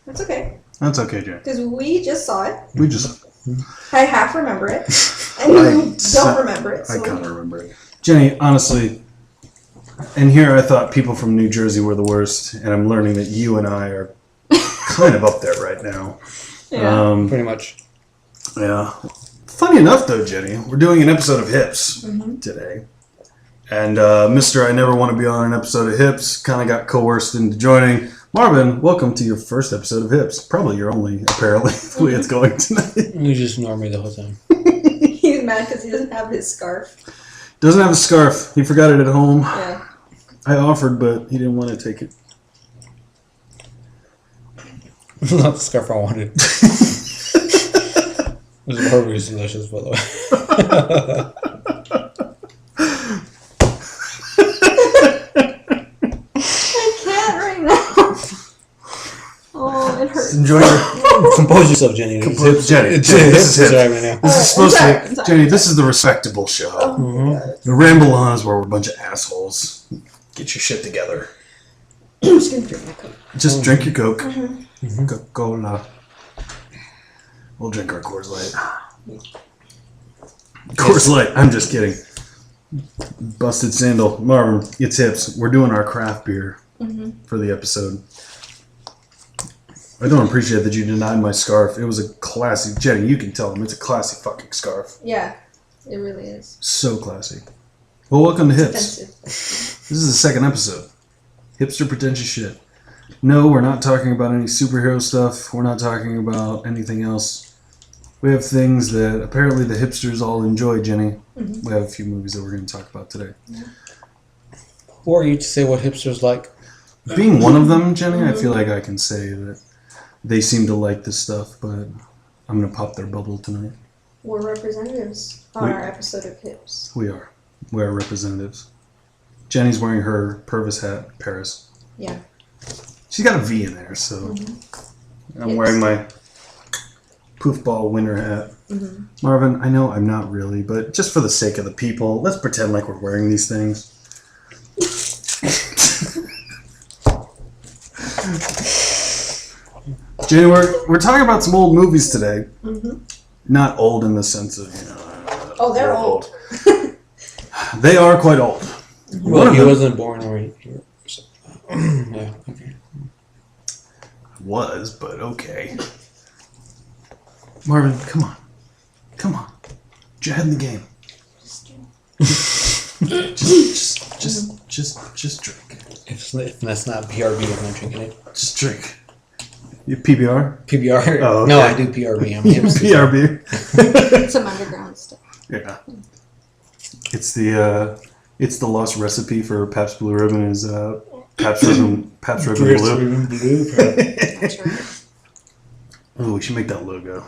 That's okay. That's okay, Jenny. Because we just saw it. I half remember it. And you don't remember it. So. I kind of remember it. Jenny, honestly, and here I thought people from New Jersey were the worst, and I'm learning that you and I are kind of up there right now. Yeah. Pretty much. Yeah. Funny enough, though, Jenny, we're doing an episode of HiPS today. And Mr. I Never Want to Be on an episode of HiPS kind of got coerced into joining. Marvin, welcome to your first episode of HiPS. Probably your only, apparently, the way it's going tonight. You just ignore me the whole time. He's mad because he doesn't have his scarf. Doesn't have a scarf. He forgot it at home. Yeah. I offered, but he didn't want to take it. Not the scarf I wanted. It was horribly delicious, by the way. I can't right now. Oh, it hurts. Enjoy your... Compose yourself, Jenny. Jenny, this is it. Right now. This is supposed to... Jenny, this is the respectable show. Oh, The ramble on is where we're a bunch of assholes. Get your shit together. I'm just going to drink my Coke. Just drink your Coke. Coca-Cola. We'll drink our Coors Light. Coors Light. I'm just kidding. Busted Sandal. Marvin, it's HiPS. We're doing our craft beer for the episode. I don't appreciate that you denied my scarf. It was a classy... Jenny, you can tell them. It's a classy fucking scarf. Yeah, it really is. So classy. Well, welcome to HiPS. Expensive. This is the second episode. Hipster pretentious shit. No, we're not talking about any superhero stuff. We're not talking about anything else. We have things that apparently the hipsters all enjoy, Jenny. We have a few movies that we're going to talk about today. Who are you to say what hipsters like? Being one of them, Jenny, I feel like I can say that they seem to like this stuff, but I'm going to pop their bubble tonight. We're representatives on our episode of HiPS. We are. We are representatives. Jenny's wearing her Purvis hat, Paris. Yeah. She's got a V in there, so I'm wearing my poofball winter hat. Marvin, I know I'm not really, but just for the sake of the people, let's pretend like we're wearing these things. Jenny, we're talking about some old movies today. Not old in the sense of, Oh, they're old. They are quite old. Well, he wasn't born or yeah, okay. Was, but okay. Marvin, come on. Come on. Get your head in the game. Just drink. If that's not PRB, I'm not drinking it. Just drink. You PBR? PBR? Oh, okay. No, I do PRB. I'm hipster. PRB. Some underground stuff. Yeah. It's the lost recipe for Pabst Blue Ribbon is Pabst Ribbon Blue. That's right. Oh, we should make that logo.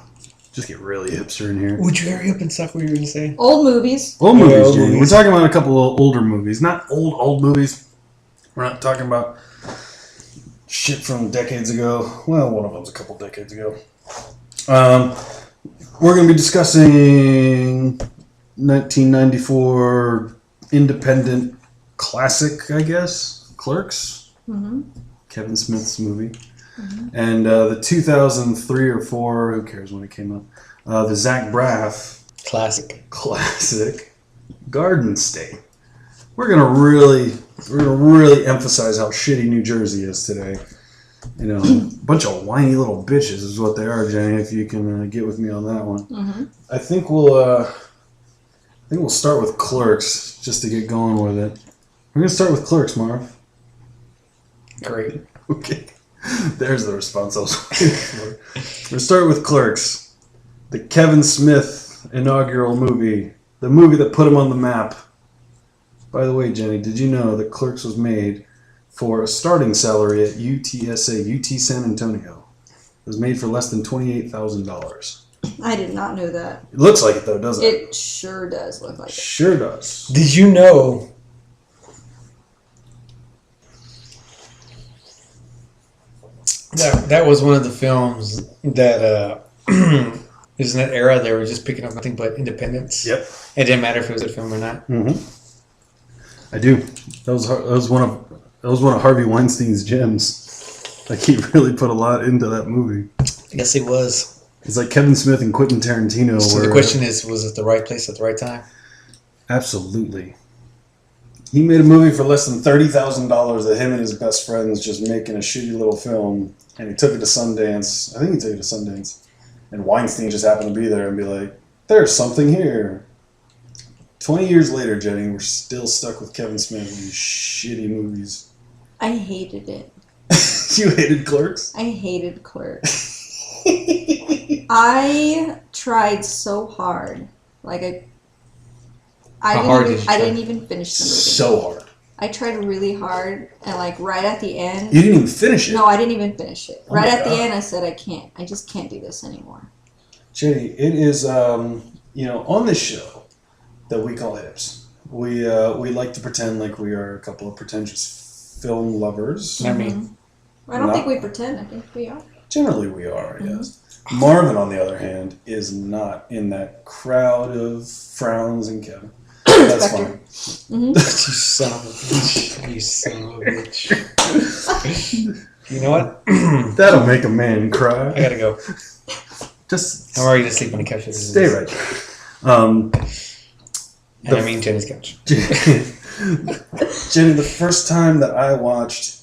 Just get really hipster in here. Would you hurry up and stop what you were going to say? Old movies. Old movies, old Jenny. movies. We're talking about a couple of older movies. Not old movies. We're not talking about shit from decades ago. Well, one of them's a couple decades ago. We're going to be discussing 1994 independent classic, I guess. Clerks. Kevin Smith's movie. And the 2003 or 4, who cares when it came out, the Zack Braff classic Garden State. We're gonna really emphasize how shitty New Jersey is today. You know, a bunch of whiny little bitches is what they are, Jenny. If you can get with me on that one, I think we'll start with Clerks just to get going with it. We're gonna start with Clerks, Marv. Great. Okay. There's the response I was waiting for. We'll start with Clerks. The Kevin Smith inaugural movie. The movie that put him on the map. By the way, Jenny, did you know that Clerks was made for a starting salary at UT San Antonio? It was made for less than $28,000. I did not know that. It looks like it, though, doesn't it? It sure does look like it. Sure does. Did you know that was one of the films that is in that era they were just picking up nothing but independence? Yep. It didn't matter if it was a film or not. I do. That was one of Harvey Weinstein's gems. Like he really put a lot into that movie. Yes, he was. It's like Kevin Smith and Quentin Tarantino. So the question is, was it the right place at the right time? Absolutely. He made a movie for less than $30,000 that him and his best friends just making a shitty little film, and he took it to Sundance. I think he took it to Sundance, and Weinstein just happened to be there and be like, "There's something here." 20 years later, Jenny, we're still stuck with Kevin Smith and these shitty movies. I hated it. You hated Clerks? I hated Clerks. I tried so hard. Like I didn't even finish the movie. So hard. I tried really hard, and like right at the end. You didn't even finish it? No, I didn't even finish it. Oh right at God. the end, I said I just can't do this anymore. Jenny, it is on this show that we call HiPS. We like to pretend like we are a couple of pretentious film lovers. I mean, Mm-hmm. I don't think we pretend. I think we are. Generally, we are, yes. Marvin, on the other hand, is not in that crowd of frowns and Kevin. That's fine. Mm-hmm. you son of a bitch. You son of a bitch. You know what? That'll make a man cry. I gotta go. Just I'm already to sleep on the couch. stay right there. And I mean Jenny's couch. Jenny, the first time that I watched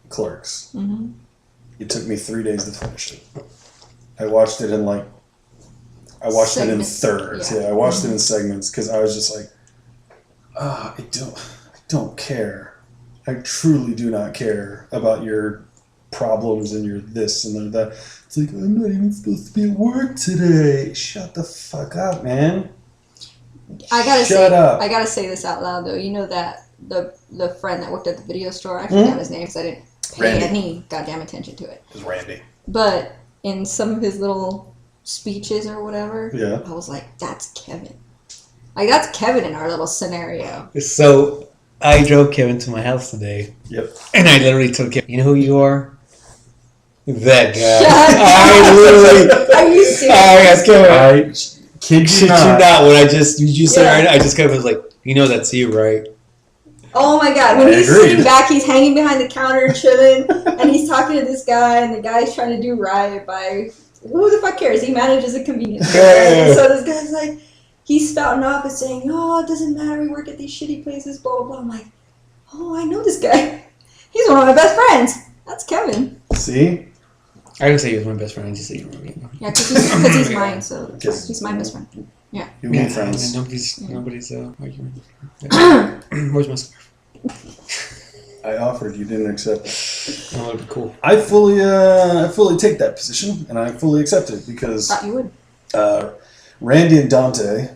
Clerks, Mm-hmm. it took me 3 days to finish it. I watched it in Segments, thirds. yeah. Yeah, I watched it in segments because I was just like, I don't care. I truly do not care about your problems and your this and that. It's like, I'm not even supposed to be at work today. Shut the fuck up, man. Shut up. I gotta say this out loud though. You know that the friend that worked at the video store, I forgot his name because I didn't pay any goddamn attention to it. It was Randy. But in some of his little speeches or whatever, Yeah. I was like, that's Kevin. Like that's Kevin in our little scenario. So I drove Kevin to my house today. Yep. And I literally told Kevin, you know who you are? That guy. Shut I literally. Are you serious? I asked Kevin. I kid Shit you you not. not. When I just said Yeah. it, I just kind of was like, you know that's you, right? Oh my god, when I he's agreed. sitting back, he's hanging behind the counter chilling, and he's talking to this guy, and the guy's trying to do right by, who the fuck cares? He manages a convenience store. Yeah. And so this guy's like, he's spouting off and saying, oh, it doesn't matter, we work at these shitty places, blah, blah, blah. I'm like, oh, I know this guy. He's one of my best friends. That's Kevin. See? I didn't say he was my best friend. I just said you were me. Yeah, because he's mine, so he's my best friend. You mean friends. Nobody's arguing. Yeah. Where's my scarf? I offered, you didn't accept it. Oh, that'd be cool. I fully take that position, and I fully accept it because Thought you would. Randy and Dante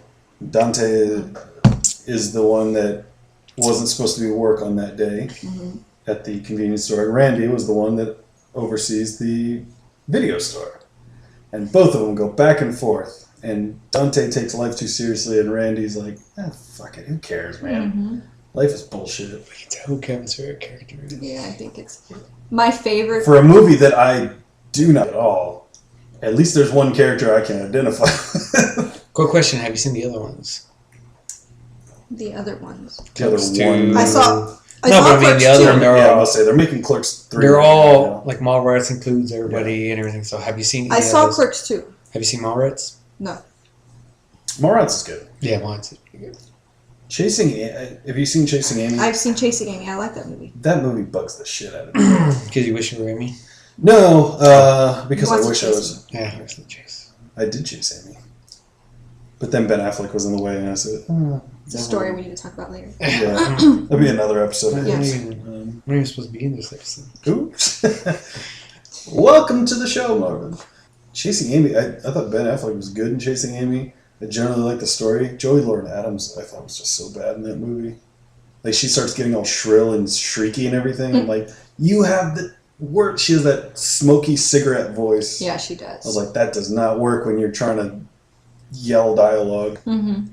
is the one that wasn't supposed to be at work on that day at the convenience store. And Randy was the one that oversees the video store. And both of them go back and forth. And Dante takes life too seriously, and Randy's like, fuck it, who cares, man? Mm-hmm. Life is bullshit. We can tell who Kevin's favorite character is. Yeah, I think it's my favorite. For a movie that I do not at all, at least there's one character I can identify with. Quick question: have you seen the other ones? The other ones. The other Clerks one. two. I saw No, but I mean Clerks the other 2. one. They're Yeah, I all must say they're making Clerks 3. they're right all now. like Mallrats includes everybody and everything. So have you seen? I any saw of those? Clerks 2. Have you seen Mallrats? No. Mallrats is good. Yeah, mine's. Have you seen Chasing Amy? I've seen Chasing Amy. I like that movie. That movie bugs the shit out of me. Because you wish you were Amy. No, because He I wants wish to I chase was. Yeah, I was the chase. I did chase Amy. But then Ben Affleck was in the way, and I said, It's a story we need to talk about later. yeah, that'll be another episode. I'm Yes. not even supposed to be in this episode. Oops. Welcome to the show, Marvin. Chasing Amy, I thought Ben Affleck was good in Chasing Amy. I generally like the story. Joey Lauren-Adams, I thought was just so bad in that movie. Like, she starts getting all shrill and shrieky and everything. I'm like, you have the word. She has that smoky cigarette voice. Yeah, she does. I was like, that does not work when you're trying to yell dialogue. Mm-hmm.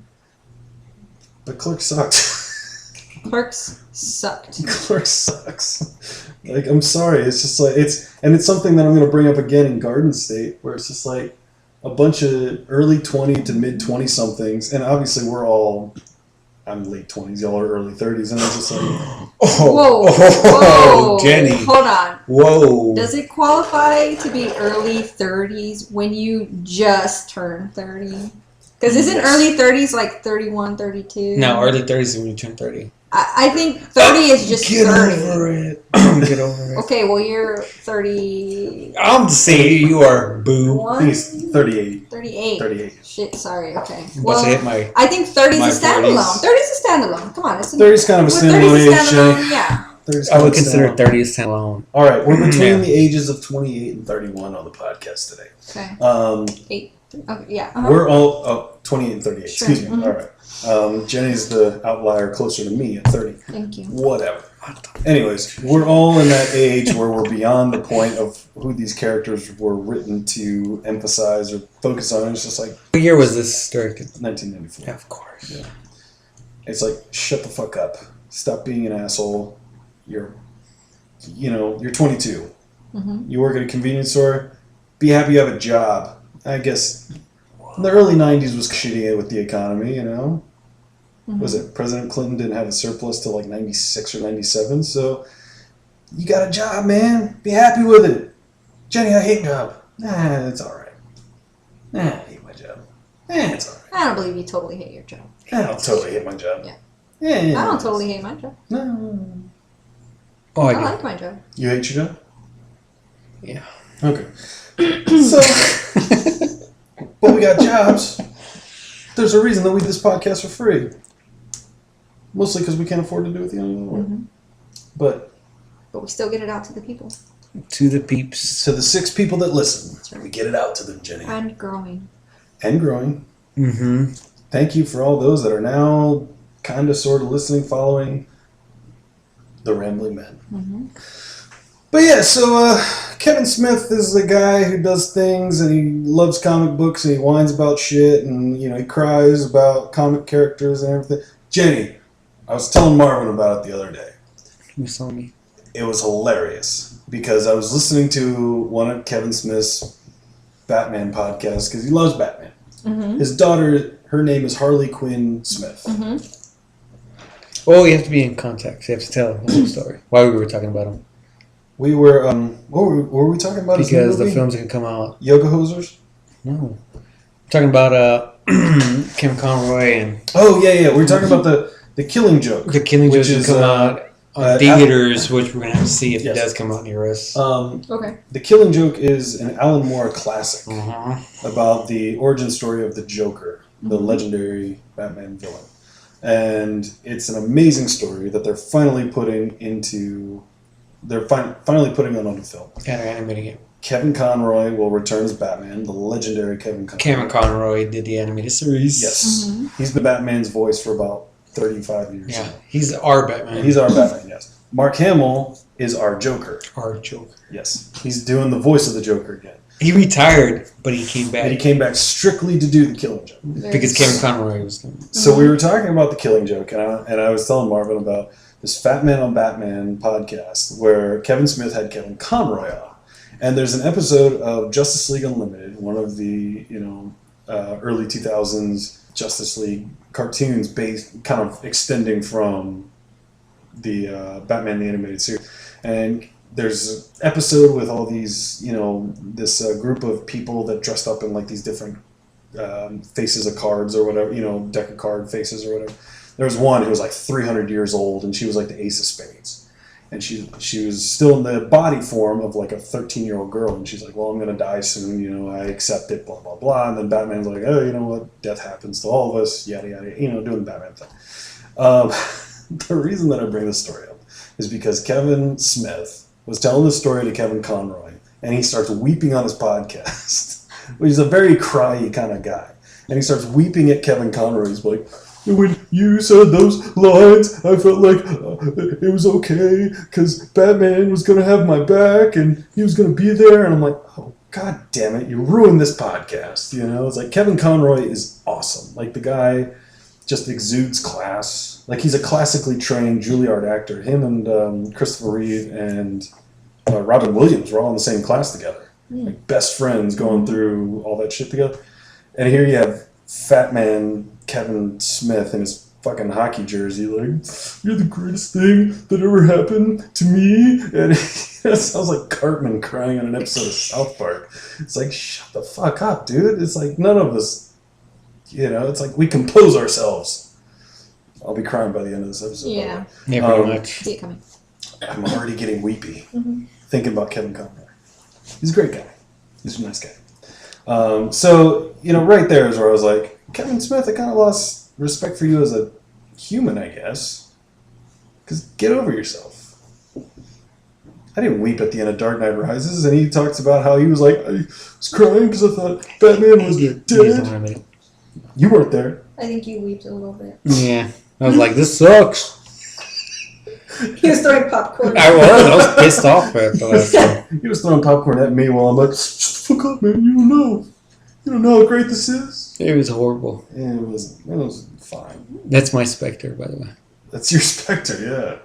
But Clerks sucked. Clerks sucked. Clerks sucks. Like, I'm sorry. It's just like, it's something that I'm going to bring up again in Garden State, where it's just like a bunch of early 20 to mid 20 somethings. And obviously we're all I'm late 20s, y'all are early 30s, and I was just like, Whoa, Jenny. Hold on. Whoa. Does it qualify to be early 30s when you just turned 30? Because isn't early 30s like 31, 32? No, early 30s is when you turn 30. I think 30 is just Get 30. over it. Get over it. Okay, well, you're 30. I'm saying you are boo. I think it's 38. 38. 38. Shit, sorry, okay. I'm about Well, to hit my... I think 30 my is a standalone. 40s. 30 is a standalone. Come on. 30's kind of a standalone age, Jenny. Yeah. 30's I kind would of a consider standalone. 30 as standalone. All right, we're between Yeah. the ages of 28 and 31 on the podcast today. Okay. 8. Okay, yeah. Uh-huh. We're all 28 and 38. Sure. Excuse me. All right. Jenny's the outlier closer to me at 30. Thank you. Whatever. Anyways, we're all in that age where we're beyond the point of who these characters were written to emphasize or focus on. It's just like What year was this directed? 1994. Yeah, of course. Yeah. It's like, shut the fuck up. Stop being an asshole. You're 22. Mm-hmm. You work at a convenience store. Be happy you have a job. I guess the early 90s was shitty with the economy, you know? Mm-hmm. Was it President Clinton didn't have a surplus till like 96 or 97, so you got a job, man. Be happy with it. Jenny, I hate my job. Nah, it's all right. Nah, I hate my job. It's all right. I don't believe you totally hate your job. I don't totally hate my job. Yeah. Yeah. I don't totally hate my job. No. Oh, I I like my job. You hate your job? Yeah. Okay. So, but we got jobs. There's a reason that we do this podcast for free. Mostly because we can't afford to do it the other way. Mm-hmm. But we still get it out to the people. To the peeps. to the 6 people that listen, That's right. we get it out to them, Jenny. And growing. And growing. Mm-hmm. Thank you for all those that are now kind of sort of listening, following the Rambling Men. Mm-hmm. But yeah, so Kevin Smith is the guy who does things and he loves comic books and he whines about shit and, he cries about comic characters and everything. Jenny, I was telling Marvin about it the other day. You saw me. It was hilarious because I was listening to one of Kevin Smith's Batman podcasts because he loves Batman. Mm-hmm. His daughter, her name is Harley Quinn Smith. Mm-hmm. Oh, you have to be in context. You have to tell the whole story. Why we were talking about him. We were, what were we talking about? Because the films that can come out. Yoga Hosers? No. We're talking about Kim Conroy and Oh, yeah. We're talking about the Killing Joke. the Killing Which Joke is, can come out on theaters, which we're going to have to see if Yes. it does come out near us. Okay. The Killing Joke is an Alan Moore classic Uh-huh. about the origin story of the Joker, the legendary Batman villain. And it's an amazing story that they're finally putting into... They're finally putting it on a film. Yeah, they're animating it. Kevin Conroy will return as Batman, the legendary Kevin Conroy. Cameron Conroy did the animated series. Yes. Mm-hmm. He's been Batman's voice for about 35 years Yeah, now. he's our Batman. He's our Batman, yes. Mark Hamill is our Joker. our Joker. Yes. He's doing the voice of the Joker again. He retired, but he came back And he came back strictly to do the Killing Joke. because Cameron Conroy was going to... So we were talking about the Killing Joke, and I was telling Marvin about this Fat Man on Batman podcast where Kevin Smith had Kevin Conroy on. And there's an episode of Justice League Unlimited, one of the early 2000s Justice League cartoons, based kind of extending from the Batman the Animated Series. And there's an episode with all these, this group of people that dressed up in like these different faces of cards or whatever, deck of card faces or whatever. There was one who was like 300 years old, and she was like the ace of spades. And she was still in the body form of like a 13-year-old girl, and she's like, well, I'm going to die soon, I accept it, blah, blah, blah. And then Batman's like, oh, you know what, death happens to all of us, yada, yada, doing the Batman thing. The reason that I bring this story up is because Kevin Smith was telling the story to Kevin Conroy, and he starts weeping on his podcast, which is a very cryy kind of guy. And he starts weeping at Kevin Conroy. He's like, when you said those lines, I felt like it was okay because Batman was going to have my back and he was going to be there. And I'm like, oh, God damn it, you ruined this podcast. It's like Kevin Conroy is awesome. Like the guy just exudes class. Like he's a classically trained Juilliard actor. Him and Christopher Reeve and Robin Williams were all in the same class together. Like best friends going through all that shit together. And here you have Fat Man Kevin Smith in his fucking hockey jersey, like, you're the greatest thing that ever happened to me. And it sounds like Cartman crying on an episode of South Park. It's like, shut the fuck up, dude. It's like, none of us, it's like we compose ourselves. I'll be crying by the end of this episode. Yeah. Yeah, pretty much. See it coming. I'm already getting weepy thinking about Kevin Conroy. He's a great guy. He's a nice guy. So, right there is where I was like, Kevin Smith, I kind of lost respect for you as a human, I guess. Because get over yourself. I didn't weep at the end of Dark Knight Rises, and he talks about how he was like, I was crying because I thought Batman was dead. You weren't there. I think you wept a little bit. Yeah. I was like, this sucks. He was throwing popcorn. I was pissed off at the last time. He was throwing popcorn at me while I'm like, shut the fuck up, man. You don't know how great this is. It was horrible. Yeah, it was fine. That's my Spectre, by the way. That's your Spectre, yeah.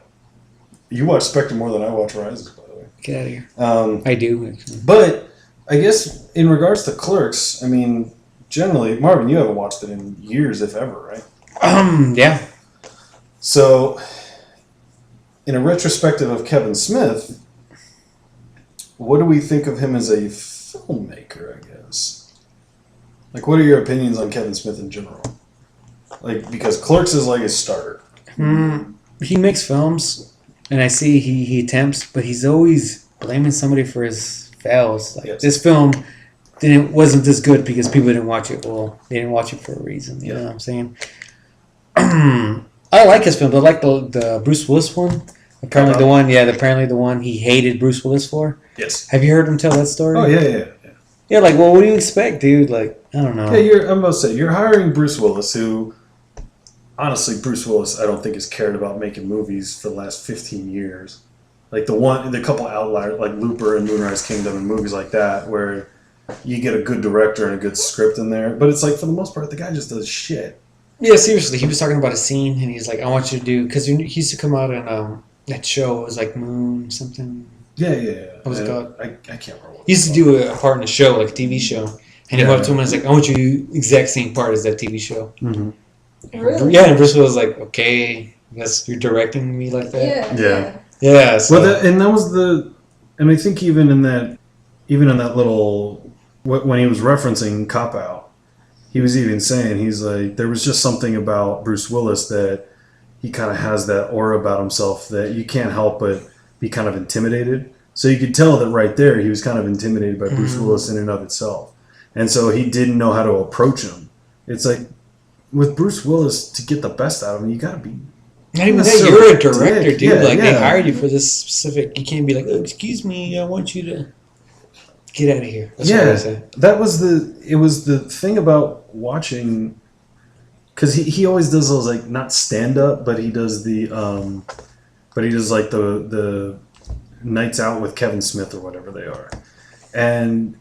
You watch Spectre more than I watch Rises, by the way. Get out of here. I do, actually. But I guess in regards to Clerks, I mean, generally, Marvin, you haven't watched it in years, if ever, right? Yeah. So, in a retrospective of Kevin Smith, what do we think of him as a filmmaker, I guess? Like, what are your opinions on Kevin Smith in general? Like, because Clerks is like his starter. He makes films, and I see he attempts, but he's always blaming somebody for his fails. Like, Yes. this film wasn't this good because people didn't watch it. Well, they didn't watch it for a reason. You know what I'm saying? I like his films. I like the Bruce Willis one. Apparently the one he hated Bruce Willis for. Yes. Have you heard him tell that story? Oh, yeah. Yeah, like, well, what do you expect, dude? Like, I don't know. Yeah, I'm about to say, you're hiring Bruce Willis, who, honestly, Bruce Willis, I don't think has cared about making movies for the last 15 years. Like, the couple outliers, like Looper and Moonrise Kingdom and movies like that, where you get a good director and a good script in there. But it's like, for the most part, the guy just does shit. Yeah, seriously, he was talking about a scene, and he's like, I want you to do, because he used to come out in that show, it was like Moon something. Yeah. What was it called? I can't remember what He used to do a part in a show, like a TV show. And he went up to him and was like, I want you to do the exact same part as that TV show. Mm-hmm. Really? Yeah, and Bruce was like, okay, I guess you're directing me like that? Yeah. Yeah, so. Well, and I think even in that little, when he was referencing Cop Out, he was even saying, he's like, there was just something about Bruce Willis that he kind of has that aura about himself that you can't help but be kind of intimidated. So you could tell that right there he was kind of intimidated by Bruce Willis in and of itself. And so he didn't know how to approach him. It's like, with Bruce Willis, to get the best out of him, you got to be... Not even that, you're a director, dude. They hired you for this specific... You can't be like, oh, excuse me, I want you to get out of here. That's what I say. That was it was the thing about watching... Because he always does those, like, not stand-up, but he does the Nights Out with Kevin Smith or whatever they are. And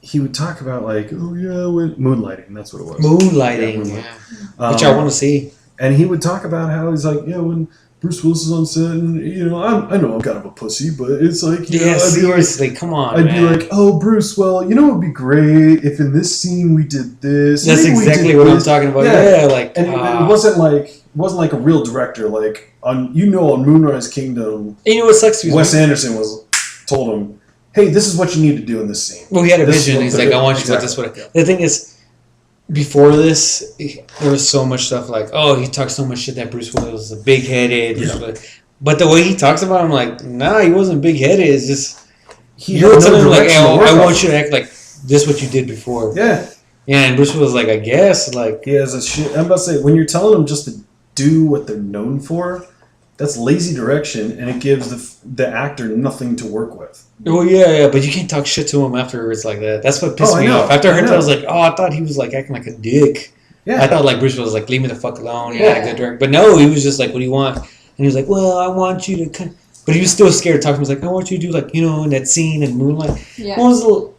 he would talk about, like, moonlighting, that's what it was. Moonlighting, yeah. Which I want to see. And he would talk about how he's like, when Bruce Willis is on set, and, I know I'm kind of a pussy, but it's like, seriously, come on, I'd be like, oh, Bruce, well, it would be great if in this scene we did this. That's exactly what I'm talking about. Yeah, like, and it wasn't like a real director, like on Moonrise Kingdom. You know what sucks? Wes Anderson told him, hey, this is what you need to do in this scene. Well, he had a vision. He's like, I want you to do this way. The thing is, before this, there was so much stuff like, oh, he talks so much shit that Bruce Willis was big-headed. Yeah. But the way he talks about him, like, nah, he wasn't big-headed. It's just, you're telling him, like, hey, I want you to act like this what you did before. Yeah. Yeah, and Bruce was like, I guess, like... He has a shit... I'm about to say, when you're telling them just to do what they're known for, that's lazy direction, and it gives the actor nothing to work with. Well, yeah, but you can't talk shit to him afterwards like that. That's what pissed me off. After I heard that, I was like, I thought he was like acting like a dick. Yeah. I thought like Bruce was like, leave me the fuck alone. You're not a good director. But no, he was just like, what do you want? And he was like, well, I want you to... But he was still scared to talk to me. He was like, I want you to do like, in that scene in Moonlight. Yeah. What was the...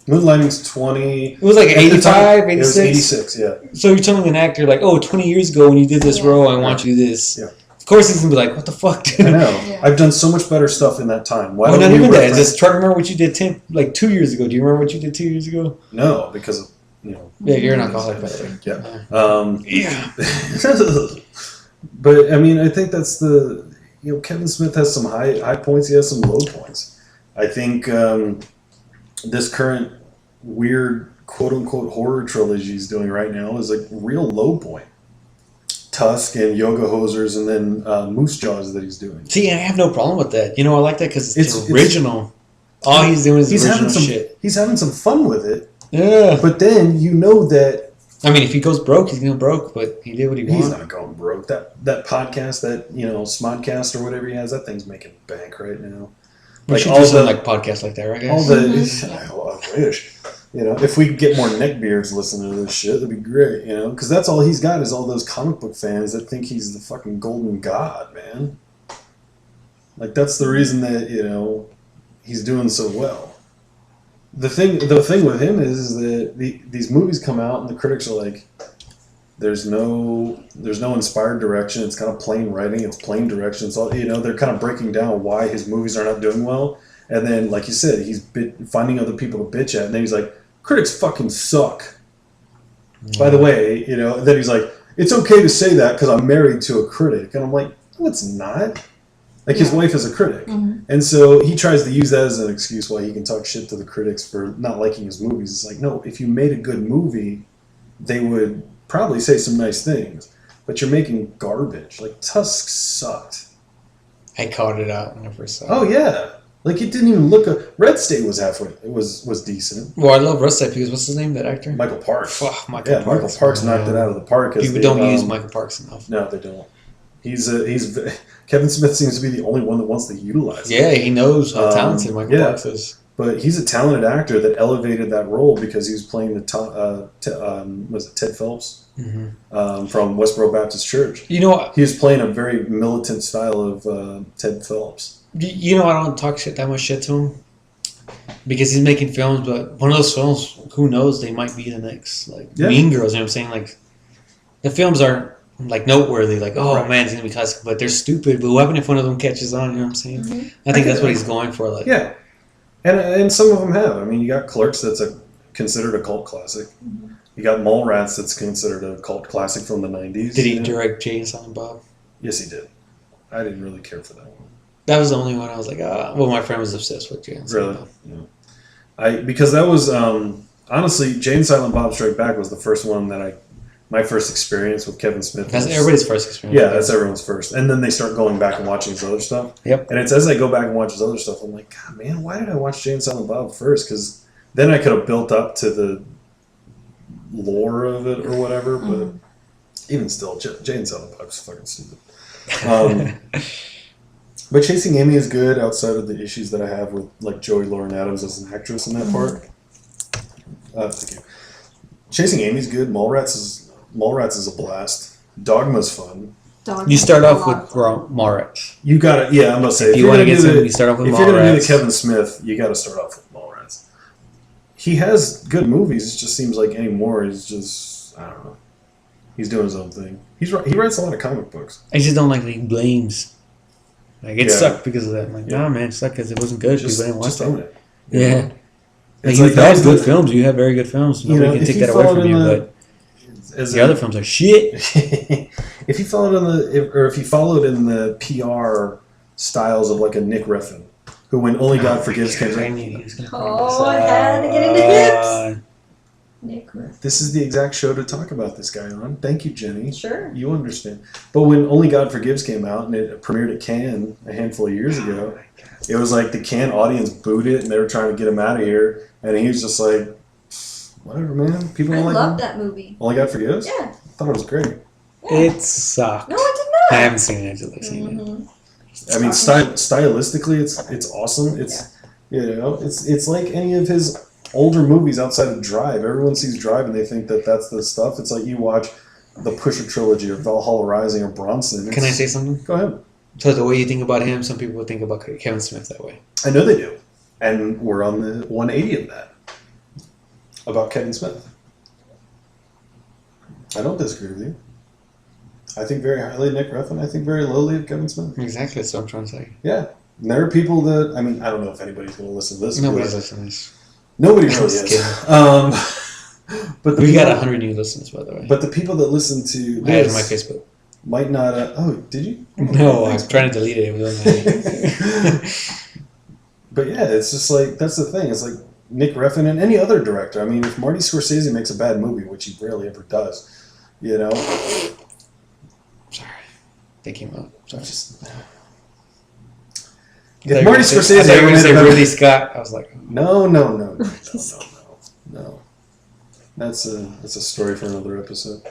Moonlighting's 20... It was like 85, 86? It was 86, yeah. So you're telling an actor like, 20 years ago when you did this role, I want you to do this. Yeah. Of course he's going to be like, what the fuck, dude? I know. Yeah. I've done so much better stuff in that time. Why not even that. Just try to remember what you did 2 years ago. Do you remember what you did 2 years ago? No, because Yeah, you're an alcoholic, by the way. Yeah. But I mean, I think that's Kevin Smith has some high points. He has some low points. I think this current weird quote unquote horror trilogy he's doing right now is like real low point. Tusk and Yoga Hosers, and then Moose Jaws that he's doing. See, I have no problem with that. I like that because it's original. All he's doing is original shit. He's having some fun with it. Yeah. But then that. I mean, if he goes broke, he's going broke, but he did what he wanted. He's not going broke. That podcast, that, Smodcast or whatever he has, that thing's making bank right now. We should do something like podcasts like that, right, guys? I wish. If we could get more neckbeards listening to this shit, that'd be great, because that's all he's got is all those comic book fans that think he's the fucking golden god, man. Like, that's the reason that, he's doing so well. The thing with him is that these movies come out and the critics are like, there's no inspired direction. It's kind of plain writing. It's plain direction. It's all, they're kind of breaking down why his movies are not doing well. And then, like you said, he's finding other people to bitch at. And then he's like, critics fucking suck. Yeah. By the way, then he's like, it's okay to say that because I'm married to a critic. And I'm like, no, it's not. Like, his wife is a critic. Mm-hmm. And so he tries to use that as an excuse why he can talk shit to the critics for not liking his movies. It's like, no, if you made a good movie, they would probably say some nice things. But you're making garbage. Like, Tusk sucked. I called it out when I first saw it. Oh, yeah. Like, it didn't even look... Red State was halfway... It was decent. Well, I love Red State because what's his name, that actor? Michael Parks. Michael Parks knocked it out of the park. People don't use Michael Parks enough. No, they don't. Kevin Smith seems to be the only one that wants to utilize it. Yeah, he knows how talented Michael Parks is. But he's a talented actor that elevated that role because he was playing Ted Phelps from Westboro Baptist Church. He was playing a very militant style of Ted Phelps. I don't talk that much shit to him because he's making films, but one of those films, who knows, they might be the next Mean Girls. You know what I'm saying? Like, the films aren't noteworthy, man, it's gonna be classic, but they're stupid. But what happens if one of them catches on? You know what I'm saying? Mm-hmm. I think that's what he's going for. Yeah, and some of them have. I mean, you got Clerks that's considered a cult classic. Mm-hmm. You got Mallrats that's considered a cult classic from the '90s. Did he direct Jay and Silent Bob? Yes, he did. I didn't really care for that one. That was the only one I was like, well, my friend was obsessed with Jay and Silent Bob. Yeah. Because that was honestly, Jay and Silent Bob Strike Back was the first one that my first experience with Kevin Smith. That's everybody's first experience. Yeah, that's everyone's first. And then they start going back and watching his other stuff. Yep. And it's as I go back and watch his other stuff, I'm like, God, man, why did I watch Jay and Silent Bob first? Because then I could have built up to the lore of it or whatever. But even still, Jay and Silent Bob is fucking stupid. But Chasing Amy is good outside of the issues that I have with Joey Lauren Adams as an actress in that part. Thank you. Chasing Amy's good. Mallrats is a blast. Dogma's fun. You start off with Mallrats. You gotta, I'm gonna say, if you want to get something, you start off with Mallrats. If you're gonna do the Kevin Smith, you gotta start off with Mallrats. He has good movies. It just seems like anymore he's just, I don't know. He's doing his own thing. He writes a lot of comic books. I just don't like that he blames. It sucked because of that. I'm like, nah, man, it sucked because it wasn't good. People didn't watch it. Yeah. You've had good films. You have very good films. Nobody can take that away from you, but the other films are shit. If you followed in the PR styles of a Nick Refn, who when Only God Forgives came out. I had to get into HiPS. Nick Refn. This is the exact show to talk about this guy on. Thank you, Jenny. Sure. You understand. But when Only God Forgives came out and it premiered at Cannes a handful of years ago, it was like the Cannes audience booed it and they were trying to get him out of here. And he was just like, whatever, man. People don't like I love that movie. Only God Forgives? Yeah. I thought it was great. Yeah. It sucked. No, it did not. I haven't seen it. I've seen it. I mean, stylistically, it's awesome. It's like any of his older movies outside of Drive. Everyone sees Drive and they think that that's the stuff. It's like you watch the Pusher trilogy or Valhalla Rising or Bronson. Can I say something? Go ahead. So the way you think about him, some people think about Kevin Smith that way. I know they do. And we're on the 180 of that. About Kevin Smith. I don't disagree with you. I think very highly of Nick Refn. I think very lowly of Kevin Smith. Exactly, that's what I'm trying to say. Yeah. And there are people that, I mean, I don't know if anybody's going to listen to this. Nobody's listening to this. Nobody really is. But we got 100 new listeners, by the way. But the people that listen to I had it this on my Facebook. might not. Oh, did you? No, I was trying to delete it. But yeah, it's just like that's the thing. It's like Nick Refn and any other director. I mean, if Marty Scorsese makes a bad movie, which he rarely ever does, you know. Sorry, they came out. Sorry. If Marty Scorsese I thought you were going to say made a Ridley Scott. I was like, no. That's a story for another episode.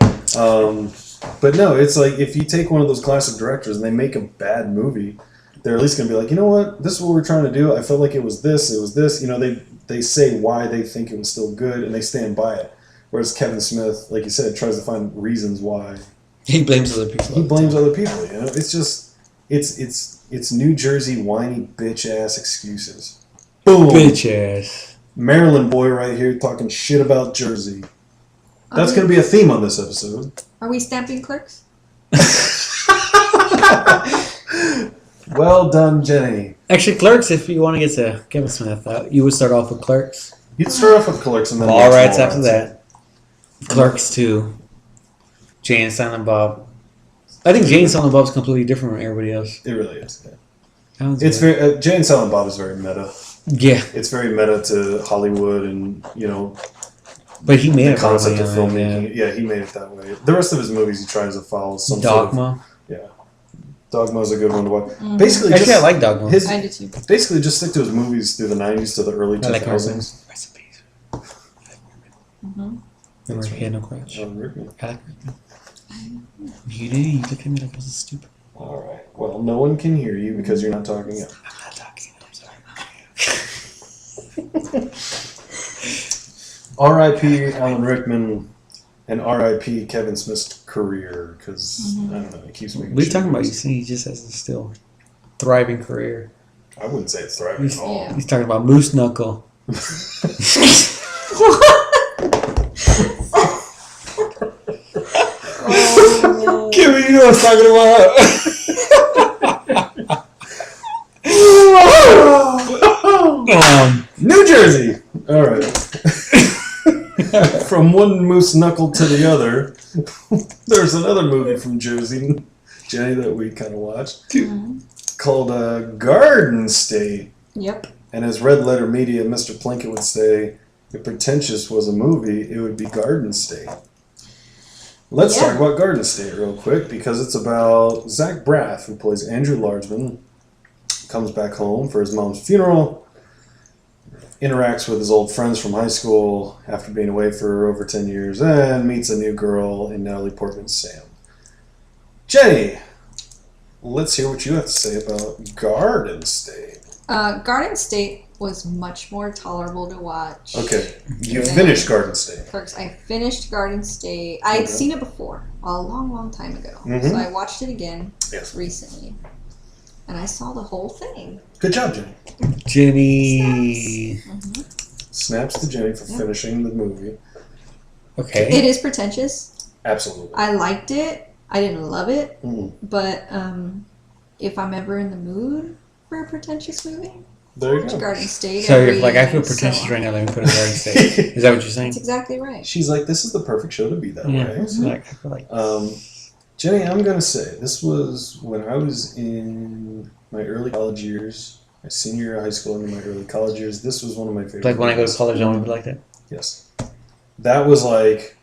But no, it's like if you take one of those classic directors and they make a bad movie, they're at least going to be like, you know what, this is what we're trying to do. I felt like it was this. You know, they say why they think it was still good and they stand by it. Whereas Kevin Smith, like you said, tries to find reasons why. he blames other people. He blames other people. You know, it's just it's New Jersey whiny bitch ass excuses. Boom, Bitch ass. Maryland boy right here talking shit about Jersey. That's going to be a theme on this episode. Are we stamping Clerks? Well done, Jenny. Actually, Clerks, if you want to get to Kevin Smith, you would start off with Clerks. You'd start off with Clerks and then All rights after that. Clerks 2. Jay and Silent Bob. I think Jay and Silent Bob is completely different from everybody else. It really is. Yeah. It's very Jay and Silent Bob is very meta. Yeah. It's very meta to Hollywood and, you know, but he made the it concept of probably, filmmaking. Yeah, he made it that way. The rest of his movies, he tries to follow some Dogma. Sort of, Dogma is a good one to watch. Mm-hmm. Basically, actually, I like Dogma. I do too. Basically, just stick to his movies through the 90s to the early 2000s. Recipes. Mm-hmm. Remember, he had no crutch. Alan Rickman. I like Rickman. You did. You looked at me like I was stupid. All right. Well, no one can hear you because you're not talking up. I'm not talking. I'm sorry. R.I.P. Alan Rickman and R.I.P. Kevin Smith's career because I don't know, he keeps making. What are you talking about? You see, he just has a still thriving career. I wouldn't say it's thriving at all. He's talking about Moose Knuckle. Kimmy, you know what I'm talking about. New Jersey. All right. From one moose knuckle to the other, there's another movie from Jersey, Jenny, that we kind of watched called Garden State. Yep. And as Red Letter Media, Mr. Plinkett would say, if Pretentious was a movie, it would be Garden State. Let's talk about Garden State real quick because it's about Zack Braff, who plays Andrew Largeman, comes back home for his mom's funeral, interacts with his old friends from high school after being away for over 10 years, and meets a new girl in Natalie Portman's Sam. Jenny, let's hear what you have to say about Garden State. Garden State was much more tolerable to watch. Okay, you finished Garden State. Clerks. I finished Garden State. I'd seen it before, a long, long time ago. Mm-hmm. So I watched it again recently. And I saw the whole thing. Good job, Jenny. Jenny. Snaps to Jenny for finishing the movie. Okay. It is pretentious. Absolutely. I liked it. I didn't love it. Mm. But if I'm ever in the mood for a pretentious movie, There you watch go. Garden State. So you're like, I feel pretentious right now. Let me put it in Garden State. Is that what you're saying? That's exactly right. She's like, this is the perfect show to be that way. So like, I feel like. Jenny, I'm going to say, this was when I was in my early college years, my senior year of high school into my early college years. This was one of my favorite Like when I go to movies. college, I want to be like that? Yes. That was like,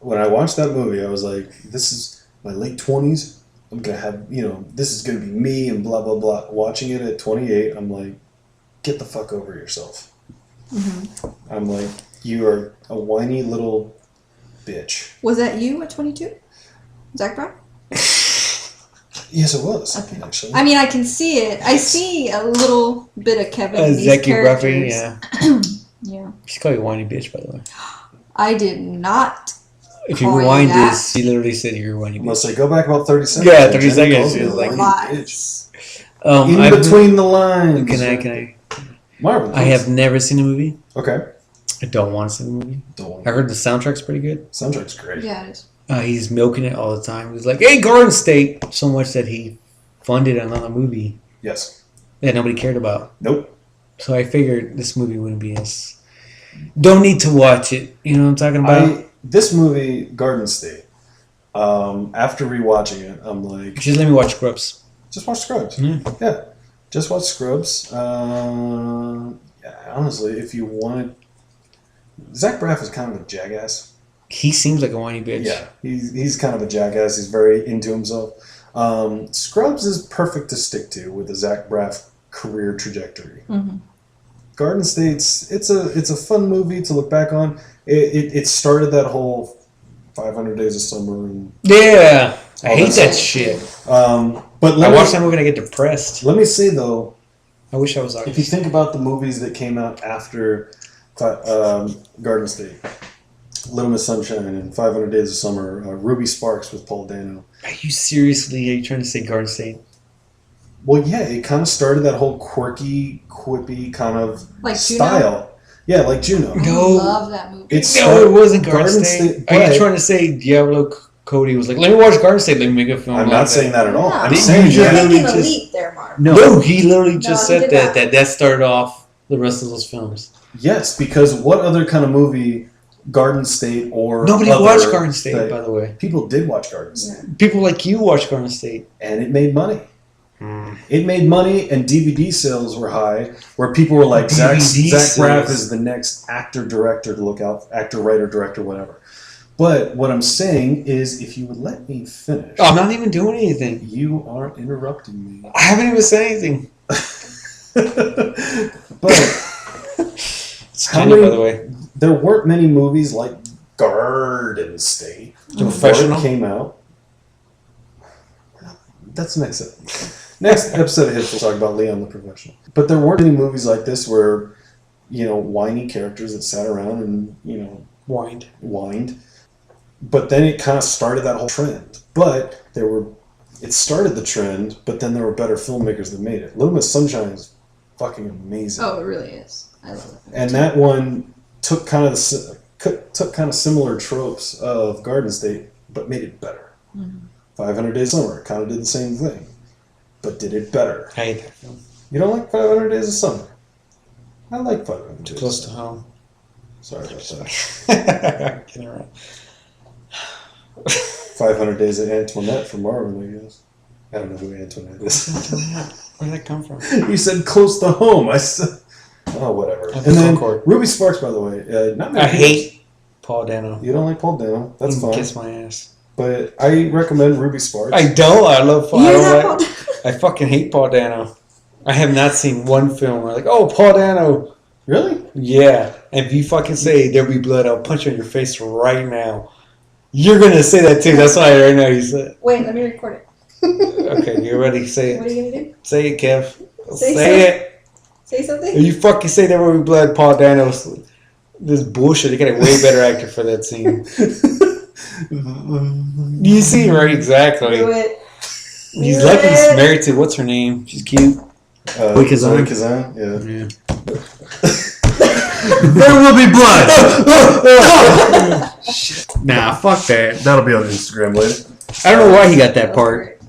when I watched that movie, I was like, this is my late 20s. I'm going to have, this is going to be me and blah, blah, blah. Watching it at 28, I'm like, get the fuck over yourself. Mm-hmm. I'm like, you are a whiny little bitch. Was that you at 22? Zack Braff? Yes, it was, Okay. actually. I mean, I can see it. I see a little bit of Kevin in these Zacky characters. Braffy, yeah. Yeah. She's called you a whiny bitch, by the way. I did not. If you call rewind that. this, she literally said you're a whiny I'm bitch. going to say, go back about 30 seconds. Yeah, 30 Jenny seconds, calls she me was a like- whiny bitch. Lies. In between the lines. Can I? Marvin, I have never seen the movie. Okay. I don't want to see the movie. Don't. I heard the soundtrack's pretty good. Soundtrack's great. Yeah, it is. He's milking it all the time. He's like, hey, Garden State! So much that he funded another movie Yes. that nobody cared about. Nope. So I figured this movie wouldn't be as Don't need to watch it. You know what I'm talking about? This movie, Garden State, after rewatching it, I'm like... Just let me watch Scrubs. Just watch Scrubs. Mm. Yeah. Just watch Scrubs. Yeah, honestly, if you wanted... Zach Braff is kind of a jackass. He seems like a whiny bitch. Yeah, he's kind of a jackass. He's very into himself. Scrubs is perfect to stick to with the Zach Braff career trajectory. Mm-hmm. Garden State's it's a fun movie to look back on. It started that whole 500 Days of Summer and I hate that shit. But I watched that movie and I get depressed. Let me say though, I wish I was. If you think about the movies that came out after Garden State, Little Miss Sunshine and 500 Days of Summer, Ruby Sparks with Paul Dano. Are you trying to say Garden State? Well, yeah, it kind of started that whole quirky, quippy kind of like style. Juno? Yeah, like Juno. No, I love that movie. It wasn't Garden State. Are you trying to say Diablo Cody was like, let me watch Garden State, let me make a film? I'm not saying that at all. No. I'm saying you're making a leap there, Mark. No, he literally just said that started off the rest of those films. Yes, because what other kind of movie, Garden State or nobody watched Garden State, by the way. People did watch Garden State. Yeah. People like you watched Garden State, and it made money. It made money, and DVD sales were high, where people were like, Zach Braff is the next actor, director to look out, actor, writer, director, whatever. But what I'm saying is, if you would let me finish. I'm not even doing anything. You are interrupting me. I haven't even said anything. But it's Jenny, by the way. There weren't many movies like Garden State before it came out. That's next episode. Next episode of HiPS, we'll talk about Leon the Professional. But there weren't any movies like this where, whiny characters that sat around and, whined. But then it kind of started that whole trend. But it started the trend, but then there were better filmmakers that made it. Little Miss Sunshine is fucking amazing. Oh, it really is. I love it. And that one took kind of similar tropes of Garden State, but made it better. Mm-hmm. 500 Days of Summer kind of did the same thing, but did it better. I hate that film. You don't like 500 Days of Summer? I like 500 Days. Close to home. Sorry about that. Getting around. 500 Days of Antoinette from Marvin, I guess. I don't know who Antoinette is. Where did that come from? You said close to home. I said, oh, whatever. And then Ruby Sparks, by the way. I hate Paul Dano. You don't like Paul Dano? That's fine. Kiss my ass. But I recommend Ruby Sparks. I don't. I love Paul Dano. I fucking hate Paul Dano. I have not seen one film where Paul Dano. Really? Yeah. And if you fucking say There'll Be Blood, I'll punch you in your face right now. You're going to say that too. That's why right now you said. Wait, let me record it. Okay, you ready? Say it. What are you going to do? Say it, Kev. Say it. Say something? If you fucking say There Will Be Blood, Paul Dano. This bullshit. They got a way better actor for that scene. You see, right? Exactly. Do it. He's lucky he's married to, what's her name? She's cute. Zoe Kazan? Yeah. There will be blood! Shit. Nah, fuck that. That'll be on Instagram later. I don't know why he got that part.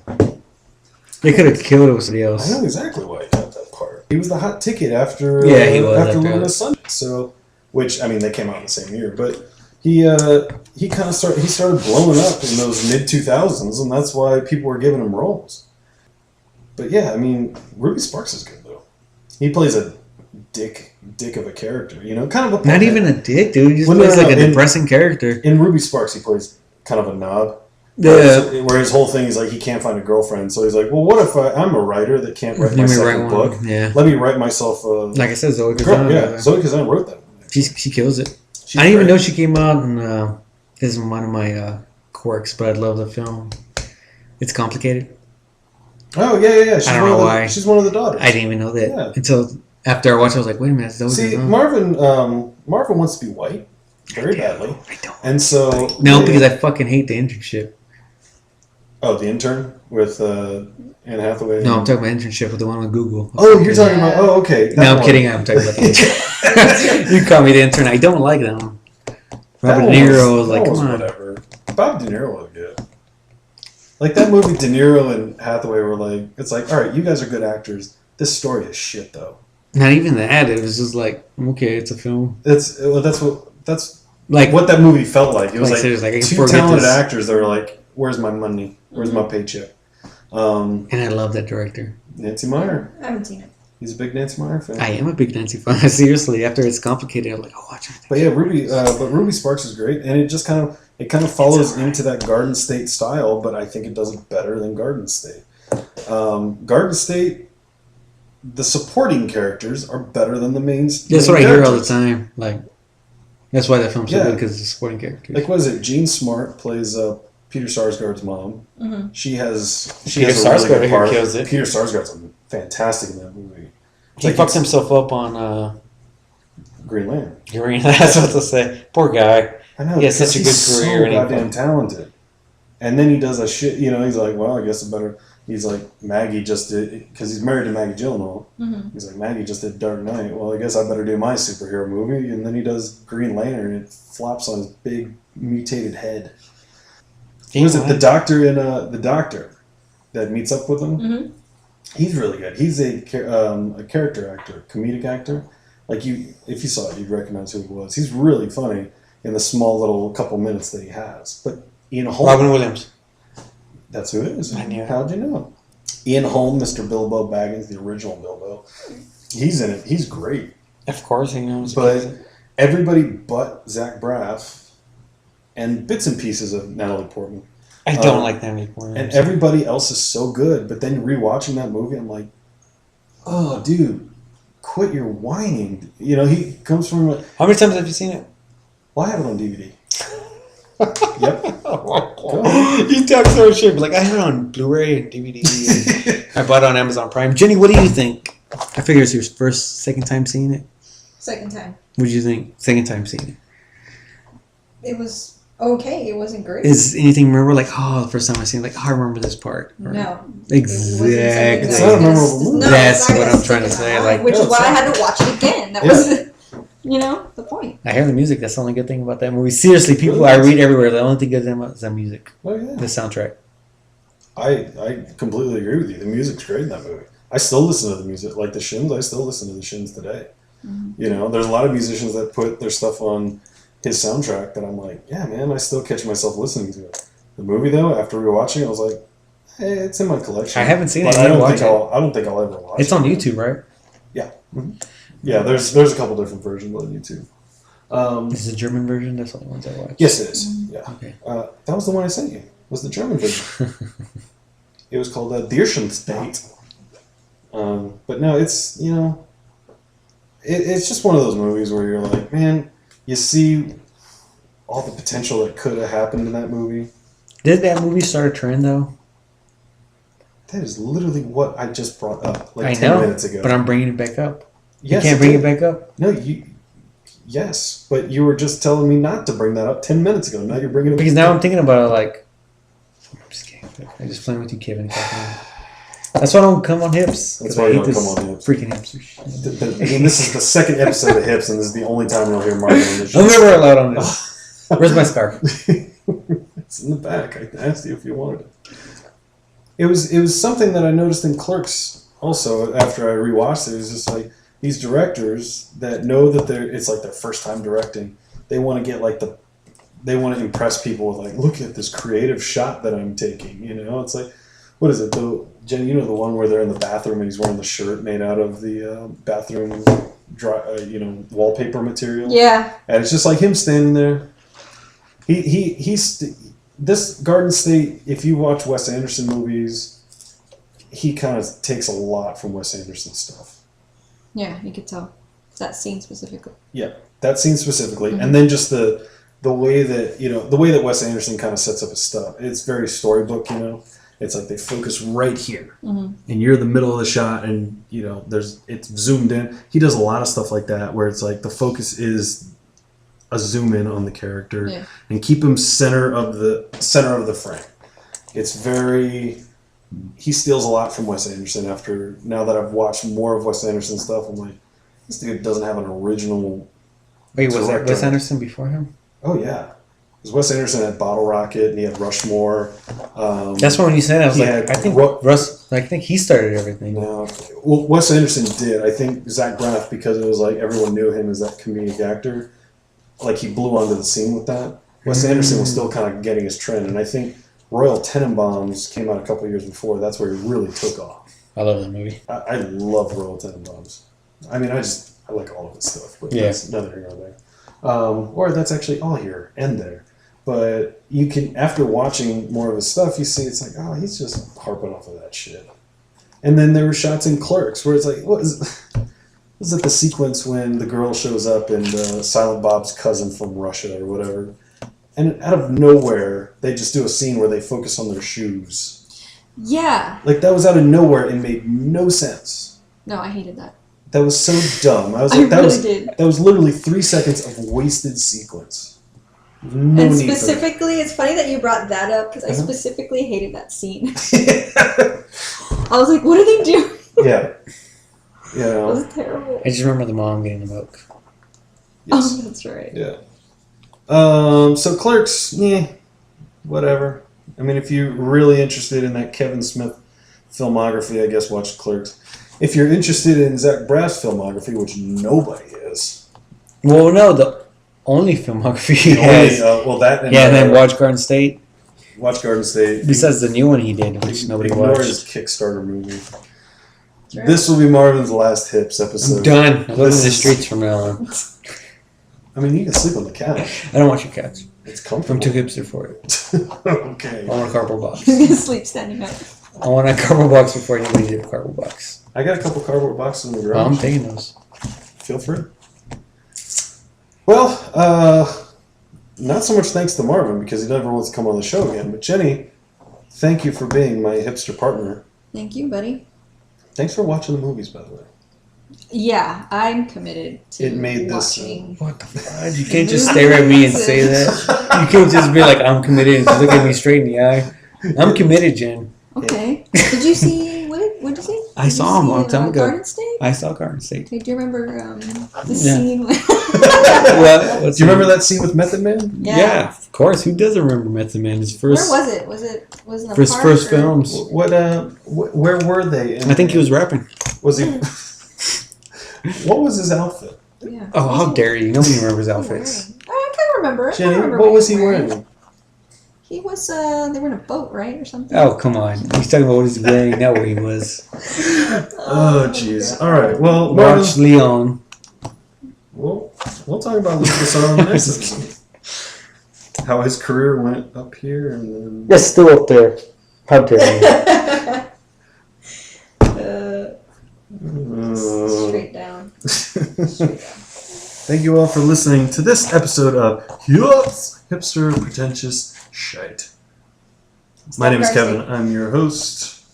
They could have killed it with somebody else. I know exactly why he got that part. He was the hot ticket after he was after Little Miss Sunshine. So, which, I mean, they came out in the same year, but he kind of started blowing up in those mid-2000s, and that's why people were giving him roles. But yeah, I mean, Ruby Sparks is good, though. He plays a dick of a character, kind of a... Not even a dick, dude. He just plays a depressing character. In Ruby Sparks, he plays kind of a knob. Yeah. Where his whole thing is he can't find a girlfriend, so he's like, well, what if I'm a writer that can't write my second book? Yeah. Let me write myself a... Like I said, Zoe Kazan. Yeah, Zoe Kazan wrote that. She kills it. I didn't even know she came out, and this is one of my quirks, but I love the film. It's complicated. Oh, yeah. I don't know why. She's one of the daughters. I didn't even know that until after I watched it. I was like, wait a minute. See, Marvin wants to be white very badly. I don't. And so... No, because I fucking hate the internship. Oh, the intern with Anne Hathaway? No, I'm talking about internship with the one with Google. You're talking about... Oh, okay. No, I'm kidding. I'm talking about the intern. You call me the intern. I don't like that one. Robert De Niro was like, come on. Whatever. Bob De Niro was good. Like that movie, De Niro and Hathaway were like, it's like, all right, you guys are good actors. This story is shit, though. Not even that. It was just like, okay, it's a film. That's like what that movie felt like. It was like two talented actors that were like, "Where's my money? Where's my paycheck?" And I love that director, Nancy Meyer. I haven't seen it. He's a big Nancy Meyer fan. I am a big Nancy fan. Seriously, after it's complicated, I'm like, oh, watch it. But yeah, Ruby Sparks is great, and it just kind of follows into that Garden State style. But I think it does it better than Garden State. Garden State, the supporting characters are better than the main. That's what I hear all the time. Like, that's why that film's so good, because the supporting characters. Like, what is it? Jean Smart plays Peter Sarsgaard's mom. Mm-hmm. She has a Peter really good part. kills it. Peter Sarsgaard's fantastic in that movie. He fucked himself up on Green Lantern. That's what to say. Poor guy. I know. He has such a good career. So goddamn talented. And then he does a shit. You know, he's like, well, I guess it better. He's like, Maggie just did, because he's married to Maggie Gyllenhaal. Mm-hmm. He's like, Maggie just did Dark Knight. Well, I guess I better do my superhero movie. And then he does Green Lantern, and it flops on his big mutated head. Was it the doctor in The Doctor that meets up with him? Mm-hmm. He's really good. He's a character actor, comedic actor. Like, if you saw it, you'd recognize who he was. He's really funny in the small little couple minutes that he has. But Ian Holm, Robin Williams. That's who it is. I knew. How'd you know? Ian Holm, Mr. Bilbo Baggins, the original Bilbo. He's in it. He's great. Of course, he knows. But everybody but Zach Braff and bits and pieces of Natalie Portman. I don't like Natalie Portman. And everybody else is so good. But then rewatching that movie, I'm like, oh, dude, quit your whining. You know, he comes from... How many times have you seen it? Well, I have it on DVD. Yep. You talk so shit, but like I have it on Blu-ray and DVD. I bought it on Amazon Prime. Jenny, what do you think? I figure it's your second time seeing it. Second time. What do you think? Second time seeing it. It was okay. It wasn't great. Is anything memorable? Like, the first time I seen it, like, I remember this part. Or, no. Exactly. It's not a memorable movie. No, that's what I'm trying to say. Like, which is why I had to watch it again. That was, the point. I hear the music. That's the only good thing about that movie. Seriously, people I read everywhere. The only thing good about is that music. Oh yeah. The soundtrack. I completely agree with you. The music's great in that movie. I still listen to the music. Like the Shins, I still listen to the Shins today. Mm-hmm. You know, there's a lot of musicians that put their stuff on his soundtrack that I'm like, yeah, man, I still catch myself listening to it. The movie, though, after rewatching it, I was like, hey, it's in my collection. I haven't seen it. I don't think I'll ever watch it. It's on YouTube, right? Yeah. Mm-hmm. Yeah, there's a couple different versions on YouTube. This is the German version? That's all the ones I watched. Yes, it is. Yeah. Okay. That was the one I sent you. Was the German version. It was called Dirschen State. But no, it's, it's just one of those movies where you're like, man, you see all the potential that could have happened in that movie. Did that movie start a trend, though? That is literally what I just brought up 10 minutes ago. But I'm bringing it back up. Yes, you can't bring it back up? No, yes, but you were just telling me not to bring that up 10 minutes ago. Now you're bringing it up. Because now I'm thinking about it like... I'm just kidding. I'm just playing with you, Kevin. That's why I don't come on HiPS. That's why I don't come on HiPS. Freaking HiPS. And this is the second episode of HiPS, and this is the only time you'll hear Mark on this show. I'm never allowed on this. Where's my scarf? It's in the back. I asked you if you wanted it. It was something that I noticed in Clerks also after I rewatched it. It was just like these directors that know that it's like their first time directing. They want to get they want to impress people with like, look at this creative shot that I'm taking. It's like, what is it? Jen, the one where they're in the bathroom and he's wearing the shirt made out of the bathroom wallpaper material. Yeah. And it's just like him standing there. This Garden State, if you watch Wes Anderson movies, he kind of takes a lot from Wes Anderson stuff. Yeah, you could tell. That scene specifically. Yeah, that scene specifically. Mm-hmm. And then just the way that Wes Anderson kind of sets up his stuff. It's very storybook, It's like they focus right here. Mm-hmm. And you're in the middle of the shot and, it's zoomed in. He does a lot of stuff like that where it's like the focus is a zoom in on the character and keep him center of the frame. It's very... He steals a lot from Wes Anderson now that I've watched more of Wes Anderson stuff. I'm like, this dude doesn't have an original... Wait, was that Wes Anderson before him? Oh, yeah. Because Wes Anderson had Bottle Rocket and he had Rushmore. That's when you said I was like, I think he started everything. No, well, Wes Anderson did. I think Zach Braff, because it was like everyone knew him as that comedic actor, like he blew onto the scene with that. Wes Anderson was still kind of getting his trend, and I think Royal Tenenbaums came out a couple years before. That's where he really took off. I love that movie. I love Royal Tenenbaums. I mean, I like all of his stuff, but that's neither here nor there. Or that's actually all here and there. But you can, after watching more of his stuff, you see it's like, oh, he's just harping off of that shit. And then there were shots in Clerks where it's like, what is it the sequence when the girl shows up and Silent Bob's cousin from Russia or whatever? And out of nowhere, they just do a scene where they focus on their shoes. Yeah. Like, that was out of nowhere and made no sense. No, I hated that. That was so dumb. I was like, did. That was literally 3 seconds of wasted sequence. No and need specifically, it's funny that you brought that up because I specifically hated that scene. I was like, what are they doing? Yeah. Yeah. It was terrible. I just remember the mom getting the milk. Yes. Oh, that's right. Yeah. So Clerks, whatever. I mean, if you're really interested in that Kevin Smith filmography, I guess watch Clerks. If you're interested in Zach Braff's filmography, which nobody is. Well, no, the only filmography he has. That. And, and then watch Garden State. Watch Garden State. Besides the new one he did, which nobody watched. His Kickstarter movie. Right. This will be Marvin's last HiPS episode. I'm done. I'm living in the streets from now on. I mean, you can sleep on the couch. I don't want your couch. It's comfortable. I'm too hipster for it. Okay. I want a cardboard box. He's gonna sleep standing up. I want a cardboard box before anybody did a cardboard box. I got a couple cardboard boxes in the garage. Well, I'm taking those. Feel free. Well, not so much thanks to Marvin because he never wants to come on the show again. But Jenny, thank you for being my hipster partner. Thank you, buddy. Thanks for watching the movies, by the way. Yeah, I'm committed to watching. What the fuck? You can't just stare at me and say that. You can't just be like, I'm committed and just look at me straight in the eye. I'm committed, Jen. Okay. Did you see, what did you see? I saw him a long time ago. Garden State? I saw Garden State. Okay, do you remember the scene? Do you remember that scene with Method Man? Yeah, of course. Who doesn't remember Method Man? His first. Where was it? Was it in a his park first films? Where were they? I think he was rapping. Was he? What was his outfit? Yeah. Oh, how dare you? Nobody remembers outfits. I can't remember. Jenny, what was he wearing? He was, they were in a boat, right? Or something? Oh, come on. He's talking about what he's wearing, not where he was. Oh, jeez. All right. Well, Watch Leon. We'll talk about Lucas on the next episode. How his career went up here and then... It's still up there. How dare you? Straight down. Straight down. Thank you all for listening to this episode of Hipster Pretentious Shite. My name is Kevin. I'm your host.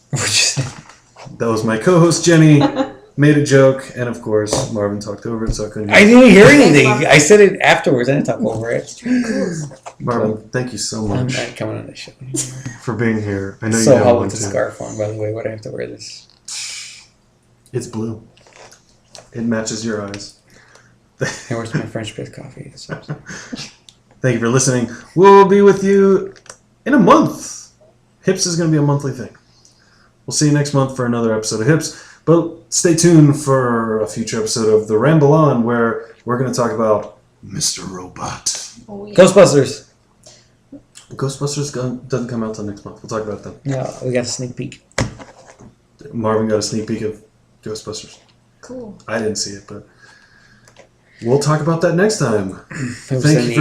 That was my co-host, Jenny. Made a joke, and of course, Marvin talked over it, so I couldn't. I didn't hear anything. I said it afterwards. I didn't talk over it. Marvin, thank you so much. I'm not coming on this show for being here. I know so you don't hot want with the scarf on, by the way. Why do I have to wear this? It's blue. It matches your eyes. Hey, where's my French press coffee? Thank you for listening. We'll be with you in a month. HiPS is going to be a monthly thing. We'll see you next month for another episode of HiPS. But stay tuned for a future episode of The Ramble On, where we're going to talk about Mr. Robot. Oh, yeah. Ghostbusters. Ghostbusters doesn't come out till next month. We'll talk about that. No, we got a sneak peek. Marvin got a sneak peek of Ghostbusters. Cool. I didn't see it, but we'll talk about that next time. Thank you for